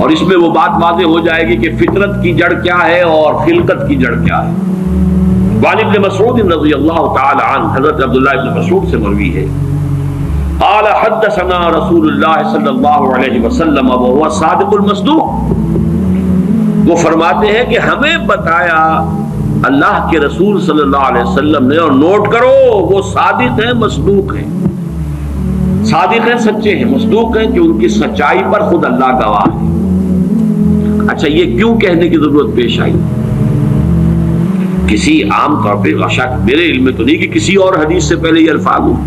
اور اس میں وہ بات واضح ہو جائے گی کہ فطرت کی جڑ کیا ہے اور خلقت کی جڑ کیا ہے۔ وعن ابن مسعود رضی اللہ تعالی عنہ، حضرت عبداللہ ابن مسعود سے مروی ہے، قال حدثنا رسول اللہ صلی اللہ علیہ وسلم وهو الصادق المصدوق، وہ فرماتے ہیں کہ ہمیں بتایا اللہ کے رسول صلی اللہ علیہ وسلم نے، اور نوٹ کرو وہ صادق ہیں مصدوق ہیں، صادق ہیں سچے ہیں، مصدوق ہیں کہ ان کی سچائی پر خود اللہ گواہ ہے۔ اچھا یہ کیوں کہنے کی ضرورت پیش آئی؟ کسی عام طور پہ شک میرے علم میں تو نہیں کہ کسی اور حدیث سے پہلے یہ الفاظ ہوں،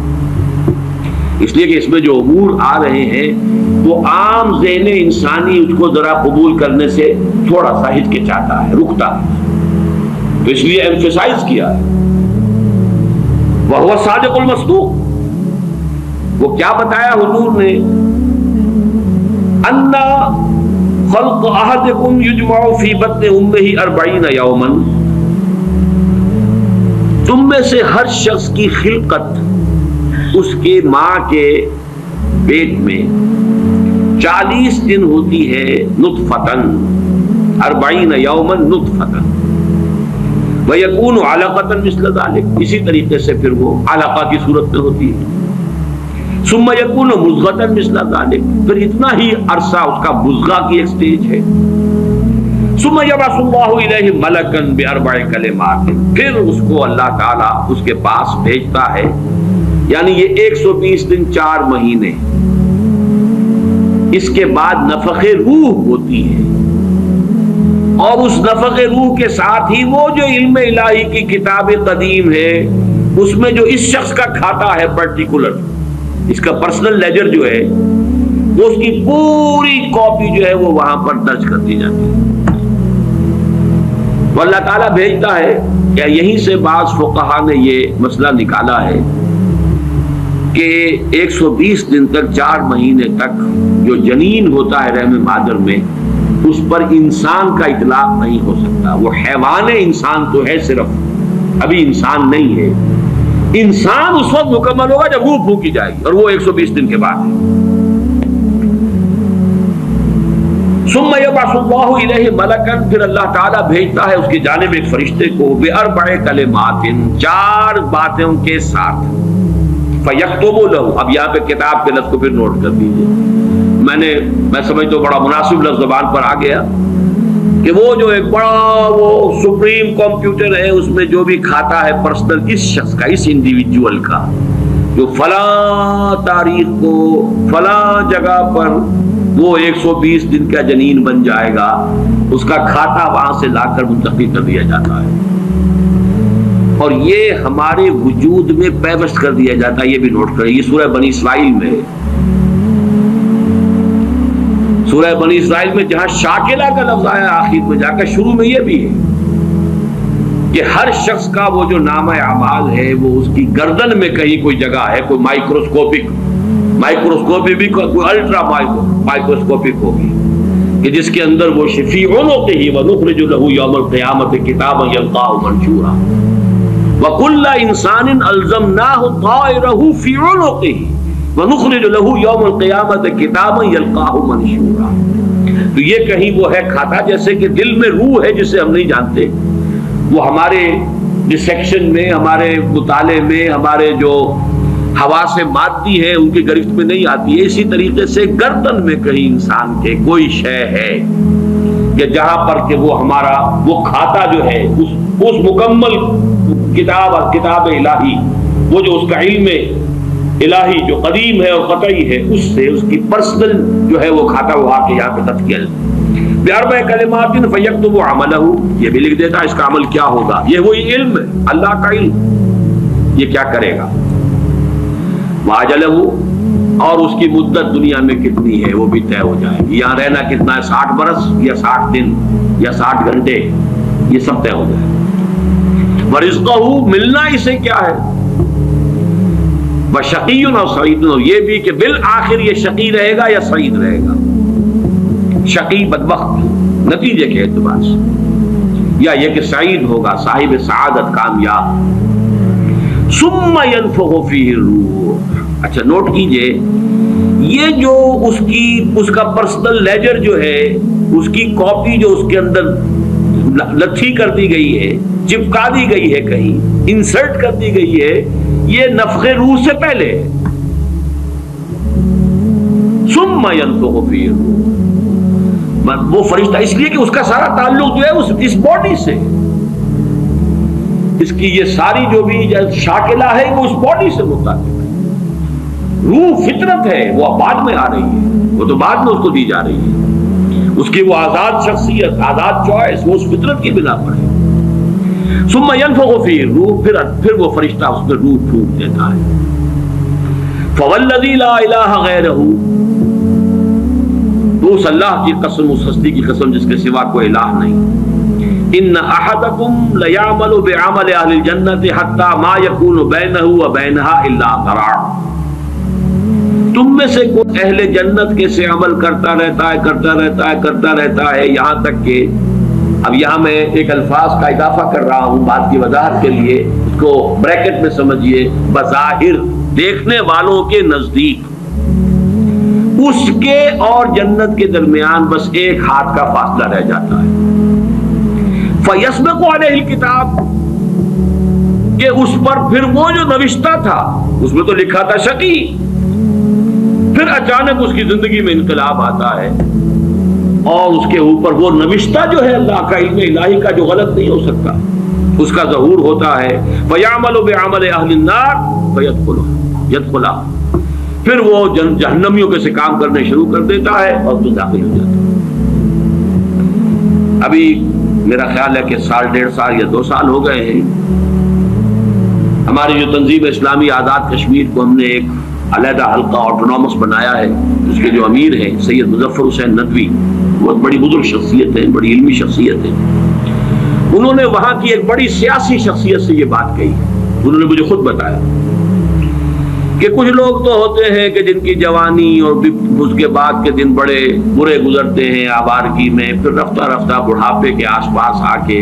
اس لیے کہ اس میں جو امور آ رہے ہیں وہ عام ذہن انسانی اس کو ذرا قبول کرنے سے تھوڑا سا ہچکچاتا ہے، رکتا ہے، تو اس لیے ایمفیسائز کیا ہے وَهُوَ الصَّادِقُ الْمَصْدُوقُ۔ وہ کیا بتایا حضور نے؟ اَنَّ خَلْقَ أَحَدِكُمْ يُجْمَعُ فِي بَطْنِ أُمِّهِ 40 يَوْمًا، تم میں سے ہر شخص کی خلقت اس کے ماں کے پیٹ میں 40 دن ہوتی ہے، نطفتن 40 یوما نطفتن، ویکون علقۃ مثل ذلک، اسی طریقے سے پھر وہ علقہ کی صورت میں ہوتی ہے، ثم یکون مضغۃ مثل ذلک، پھر اتنا ہی عرصہ اس کا مضغہ کی ایک سٹیج ہے، ثم یبعث اللہ الیہ ملکا باربع کلمات، پھر اس کو اللہ تعالیٰ اس کے پاس بھیجتا ہے، یعنی یہ 120 دن 4 مہینے، اس کے بعد نفخ روح ہوتی ہے، اور اس نفخ روح کے ساتھ ہی وہ جو علم الہی کی کتاب قدیم ہے اس میں جو اس شخص کا کھاتا ہے پرٹیکولر، اس کا پرسنل لیجر جو ہے وہ اس کی پوری کاپی جو ہے وہ وہاں پر درج کر دی جاتی ہے، تو اللہ تعالیٰ بھیجتا ہے۔ کیا یہیں سے بعض فقہا نے یہ مسئلہ نکالا ہے کہ 120 دن تک 4 مہینے تک جو جنین ہوتا ہے رحم مادر میں، اس پر انسان کا اطلاق نہیں ہو سکتا، وہ حیوان انسان تو ہے صرف، ابھی انسان نہیں ہے، انسان اس وقت مکمل ہوگا جب روح پھونکی جائے گی، اور وہ 120 دن کے بعد ہے۔ ثم یبعث اللہ الیہ ملکا، پھر اللہ تعالیٰ بھیجتا ہے اس کی جانب ایک فرشتے کو، باربع کلمات، 4 باتوں کے ساتھ، فیکتب لہ، اب یہاں پہ کتاب کے لفظ کو پھر نوٹ کر دیجئے، میں سمجھتا ہوں بڑا مناسب لفظ زبان پر آ گیا کہ وہ جو ایک بڑا وہ سپریم کمپیوٹر ہے، اس میں جو بھی کھاتا ہے پرسنل اس شخص کا، اس انڈیویجول کا، جو فلاں تاریخ کو فلاں جگہ پر وہ 120 دن کا جنین بن جائے گا، اس کا کھاتا وہاں سے لا کر منتقل کر دیا جاتا ہے، اور یہ ہمارے وجود میں پیوست کر دیا جاتا ہے۔ یہ بھی نوٹ کریں، یہ سورہ بنی اسرائیل میں ہے، سورہ بنی اسرائیل میں جہاں شاکلہ کا لفظ آیا آخر میں جا کر، شروع میں یہ بھی ہے کہ ہر شخص کا وہ جو نامہ اعمال ہے وہ اس کی گردن میں کہیں کوئی جگہ ہے، کوئی مائکروسکوپی بھی کوئی الٹرا مائکروسکوپک ہوگی کہ جس کے اندر وہ شفیع عنقہ ونخرج لہ یوم القیامۃ کتابا یلقاہ منشورا وکل انسان الزمناہ طائرہ فی عنقہ ونخرج لہ یوم القیامۃ کتابا یلقاہ منشورا۔ تو یہ کہیں وہ ہے کھاتا، جیسے کہ دل میں روح ہے جسے ہم نہیں جانتے، وہ ہمارے ڈسیکشن میں، ہمارے مطالعے میں، ہمارے جو حواس مادی ہے ان کی گرفت میں نہیں آتی ہے، اسی طریقے سے گردن میں کہیں انسان کے کوئی شے ہے کہ جہاں پر کہ وہ ہمارا وہ کھاتا جو ہے اس مکمل کتاب الہی، وہ جو اس کا علم الہی جو قدیم ہے اور قطعی ہے، اس سے اس کی پرسنل جو ہے وہ کھاتا وہ آ کے یہاں پہ تذکیہ باربع کلمات فیکتب عملہ، یہ بھی لکھ دیتا اس کا عمل کیا ہوگا، یہ وہی علم ہے اللہ کا علم، یہ کیا کرے گا، واجلہ، اور اس کی مدت دنیا میں کتنی ہے وہ بھی طے ہو جائے گی، یہاں رہنا کتنا ہے، 60 برس یا 60 دن یا 60 گھنٹے، یہ سب طے ہو جائے، ورزقہ، ملنا اسے کیا ہے، وشقی و سعید، یہ بھی کہ بالآخر یہ شقی رہے گا یا سعید رہے گا، شقی بدبخت نتیجے کے اعتبار سے، یا یہ کہ سعید ہوگا صاحب سعادت کامیاب۔ ثم ينفخ فيه الروح، اچھا نوٹ کیجئے یہ جو اس کا پرسنل لیجر جو ہے، اس کی کاپی جو اس کے اندر لتھی کر دی گئی ہے، چپکا دی گئی ہے، کہیں انسرٹ کر دی گئی ہے، یہ نفخ روح سے پہلے ہے۔ ثم ينفخ فيه الروح، وہ فرشتہ اس لیے کہ اس کا سارا تعلق جو ہے اس باڈی سے، اس کی یہ ساری جو بھی شاکلہ ہے وہ اس باڈی سے متعلق ہے۔ روح فطرت ہے، وہ بعد میں آ رہی ہے، وہ تو بعد میں اس کو دی جا رہی ہے۔ اس کی وہ آزاد شخصیت، آزاد چوائس، وہ اس فطرت کی بنا پر ہے۔ ثم ينفخ فيه الروح، پھر وہ فرشتہ اس میں روح پھونک دیتا ہے۔ فوالذی لا الہ غیرہ، تو اس اللہ کی قسم، اس ہستی کی قسم جس کے سوا کوئی الہ نہیں، ان احدکم لیعمل بعمل اہل الجنۃ حتی ما یکون بینہ وبینہا الا ذراع، تم میں سے کوئی اہل جنت کے سے عمل کرتا رہتا ہے یہاں تک کہ، اب یہاں میں ایک الفاظ کا اضافہ کر رہا ہوں بات کی وضاحت کے لیے، اس کو بریکٹ میں سمجھیے، بظاہر دیکھنے والوں کے نزدیک اس کے اور جنت کے درمیان بس ایک ہاتھ کا فاصلہ رہ جاتا ہے۔ فَيَسْبِقُ عَلَيْهِ الْكِتَابُ، کہ اس پر پھر وہ جو نوشتہ تھا، اس میں تو لکھا تھا شقی، پھر اچانک اس کی زندگی میں انقلاب آتا ہے اور اس کے اوپر وہ نوشتہ جو ہے اللہ کا علم الہی کا جو غلط نہیں ہو سکتا، اس کا ظہور ہوتا ہے۔ فَيَعْمَلُ بِعَمَلِ أَهْلِ النَّارِ فَيَدْخُلُهَا، پھر وہ جہنمیوں کے سے کام کرنے شروع کر دیتا ہے اور تو داخل ہو جاتا ہے۔ ابھی میرا خیال ہے کہ سال 1.5 سال یا 2 سال ہو گئے ہیں، ہماری جو تنظیم اسلامی آزاد کشمیر کو ہم نے ایک علیحدہ حلقہ آٹونومس بنایا ہے، اس کے جو امیر ہیں سید مظفر حسین ندوی، بہت بڑی بزرگ شخصیت ہے، بڑی علمی شخصیت ہے، انہوں نے وہاں کی ایک بڑی سیاسی شخصیت سے یہ بات کہی۔ انہوں نے مجھے خود بتایا کہ کچھ لوگ تو ہوتے ہیں کہ جن کی جوانی اور اس کے بعد کے دن بڑے برے گزرتے ہیں آوارگی میں، پھر رفتہ رفتہ بڑھاپے کے آس پاس آ کے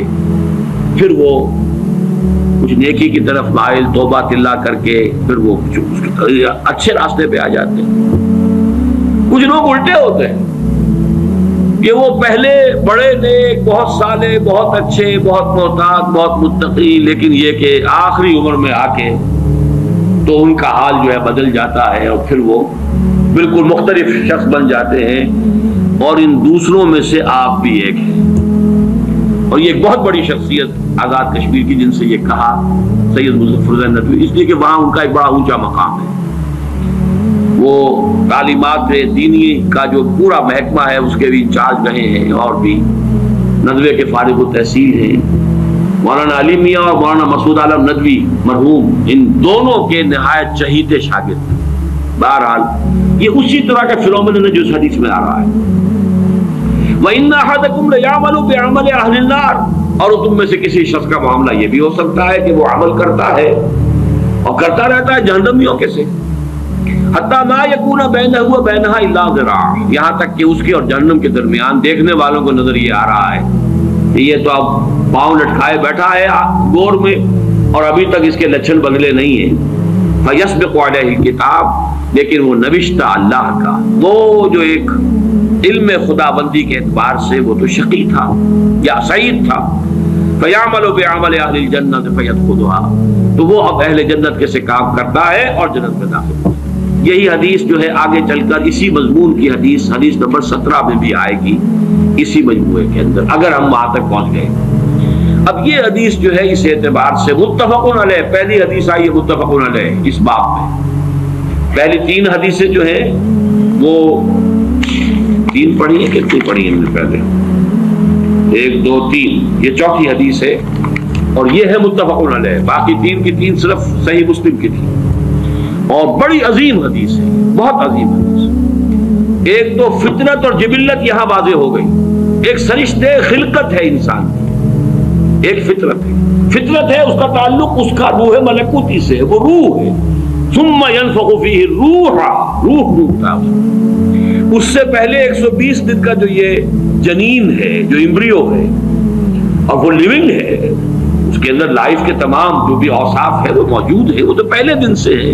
پھر وہ کچھ نیکی کی طرف مائل، توبہ تلا کر کے پھر وہ اچھے راستے پہ آ جاتے ہیں۔ کچھ لوگ الٹے ہوتے ہیں کہ وہ پہلے بڑے نیک، بہت صالح، بہت اچھے، بہت محتاط، بہت متقی، لیکن یہ کہ آخری عمر میں آ کے تو ان کا حال جو ہے بدل جاتا ہے اور پھر وہ بالکل مختلف شخص بن جاتے ہیں، اور ان دوسروں میں سے آپ بھی ایک ہیں۔ اور یہ ایک بہت بڑی شخصیت آزاد کشمیر کی، جن سے یہ کہا سید مظفر حسین ندوی، اس لیے کہ وہاں ان کا ایک بڑا اونچا مقام ہے۔ وہ تعلیمات دینی کا جو پورا محکمہ ہے اس کے بھی انچارج رہے ہیں، اور بھی ندوے کے فارغ التحصیل ہیں۔ مولانا علی میاں اور مولانا مسعود عالم ندوی مرحوم، ان دونوں کے نہایت چہیتے شاگرد ہیں۔ بہرحال یہ اسی طرح کا فنومینن ہے جو اس حدیث میں آ رہا ہے۔ وَإِنَّ أَحَدَكُمْ لَيَعْمَلُ بِعَمَلِ أَهْلِ النَّارِ، اور تم میں سے کسی شخص کا معاملہ یہ بھی ہو سکتا ہے کہ وہ عمل کرتا ہے اور کرتا رہتا ہے جہنمیوں کے سے، حَتَّى مَا يَكُونَ بَيْنَهُ وَبَيْنَهَا إِلَّا ذِرَاعٌ، یہاں تک کہ اس کے اور جہنم کے درمیان دیکھنے والوں کو نظر یہ آ رہا ہے کہ یہ تو اب پاؤں لٹکائے بیٹھا ہے گور میں اور ابھی تک اس کے لچھن بدلے نہیں ہیں۔ فَيَسْبِقُ عَلَيْهِ الْكِتَابُ، لیکن وہ نوشتہ اللہ کا، وہ جو ایک علم خدا بندی کے اعتبار سے وہ تو شقی تھا یا سعید تھا، فَيَعْمَلُ بِعَمَلِ أَهْلِ الْجَنَّةِ فَيَدْخُلُهَا، تو وہ اب اہل جنت کے سے کام کرتا ہے اور جنت میں داخل ہوتا ہے۔ یہی حدیث جو ہے آگے چل کر اسی مضمون کی حدیث نمبر 17 میں بھی آئے گی، اسی مجموعے کے اندر، اگر ہم وہاں تک پہنچ گئے۔ اب یہ حدیث جو ہے اس اعتبار سے متفقن علیہ، پہلی حدیث آئی ہے متفقن علیہ اس باب میں۔ پہلی 3 حدیثیں جو ہیں وہ 3 پڑھی ہیں، کتنی پڑھی ہیں پہلے؟ 1 2 3، یہ چوتھی حدیث ہے اور یہ ہے متفقن علیہ، باقی 3 کی 3 صرف صحیح مسلم کی تھی، اور بڑی عظیم حدیث ہے، بہت عظیم حدیث۔ ایک تو فطرت اور جبلت یہاں واضح ہو گئی، ایک سرشتے خلقت ہے انسان کی، ایک فطرت ہے، فطرت ہے، اس کا تعلق اس کا روح ملکوتی سے، وہ روح ہے۔ ثم ينفخ فيه الروح، روح تھا اس سے پہلے 120 دن کا جو یہ جنین ہے، جو امبریو ہے اور وہ لیونگ ہے، اس کے اندر لائف کے تمام جو بھی اوصاف ہے وہ موجود ہے، وہ تو پہلے دن سے ہے،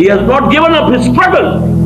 he has not given up his struggle,